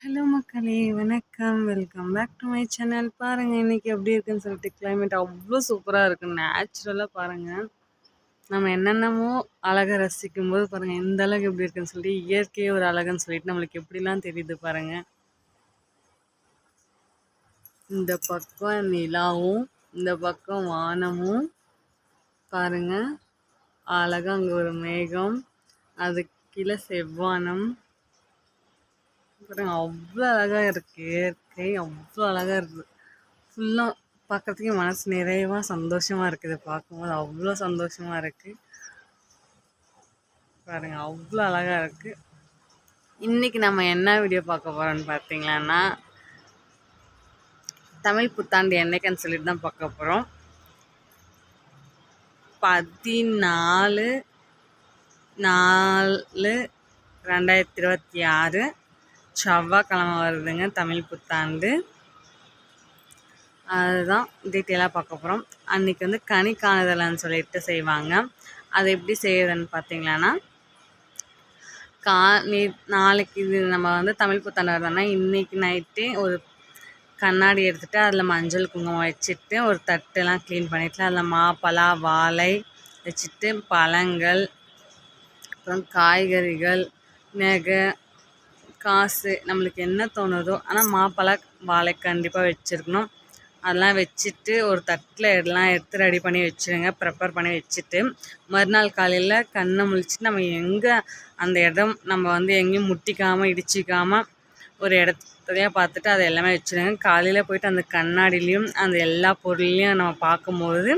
Hello மக்களே! வணக்கம். Welcome back to my channel. பாருங்க இன்னைக்கு எப்படி இருக்குன்னு சொல்லிட்டு கிளைமேட் அவ்ளோ சூப்பரா இருக்கு. நேச்சுரலா பாருங்க. நம்ம என்னென்னமோ அழக ரசிக்கும்போது பாருங்க, இந்த அழகு எப்படி இருக்குன்னு சொல்லிட்டு இயற்கையே ஒரு அழகுன்னு சொல்லிட்டு நம்மளுக்கு எப்படிலாம் தெரியுது பாருங்க. இந்த பக்கம் நிலாவும், இந்த பக்கம் வானமும் பாருங்க. அழகா அங்க ஒரு மேகம், அதுக்கு கீழ செவ்வானம். பாருங்க அவ்ளோ அழகா இருக்கு. இயற்கை அவ்ளோ அழகா இருக்கு. ஃபுல்லா பார்க்கறதுக்கே மனசு நிறைவா, சந்தோஷமா இருக்குது. பார்க்கும்போது அவ்ளோ சந்தோஷமா இருக்கு. பாருங்க அவ்ளோ அழகா இருக்கு. இன்னைக்கு நம்ம என்ன வீடியோ பார்க்க போறோம்னு பார்த்தீங்கன்னா, தமிழ் புத்தாண்டு என்னைக்குன்னு சொல்லிட்டு தான் பார்க்க போறோம். 14/4/2026 செவ்வாய்க்கிழமை வருதுங்க தமிழ் புத்தாண்டு. அதுதான் டீட்டெயிலாக பார்க்க போகிறோம். அன்றைக்கி வந்து கனி காணுதல்னு சொல்லிட்டு செய்வாங்க. அது எப்படி செய்யுதுன்னு பார்த்தீங்கன்னா, கா நீ நாளைக்கு இது நம்ம வந்து தமிழ் புத்தாண்டு வருதுன்னா, இன்றைக்கி நைட்டே ஒரு கண்ணாடி எடுத்துகிட்டு அதில் மஞ்சள் குங்குமம் வச்சுட்டு ஒரு தட்டெல்லாம் க்ளீன் பண்ணிவிட்டு அதில் மாப்பழா வாழை வச்சுட்டு பழங்கள், அப்புறம் காய்கறிகள், நகை, காசு நம்மளுக்கு என்ன தோணுதோ, ஆனால் மாப்பழா வாழை கண்டிப்பாக வச்சுருக்கணும். அதெல்லாம் வச்சுட்டு ஒரு தட்டில் எல்லாம் எடுத்து ரெடி பண்ணி வச்சுருங்க. ப்ரிப்பேர் பண்ணி வச்சுட்டு மறுநாள் காலையில் கண்ணை முழிச்சிட்டு நம்ம எங்கே அந்த இடம் நம்ம வந்து எங்கேயும் முட்டிக்காமல் இடிச்சிக்காமல் ஒரு இடத்தையே பார்த்துட்டு அதை எல்லாமே வச்சுருங்க. காலையில் போயிட்டு அந்த கண்ணாடிலையும் அந்த எல்லா பொருளையும் நம்ம பார்க்கும்போது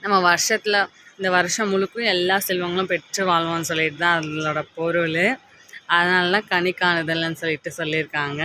நம்ம வருஷத்தில் இந்த வருஷம் முழுக்கும் எல்லா செல்வங்களும் பெற்று வாழ்வோம்னு சொல்லிட்டு தான் அதோட பொருள். அதனால தான் கனி காணுதல்னு சொல்லிட்டு சொல்லியிருக்காங்க.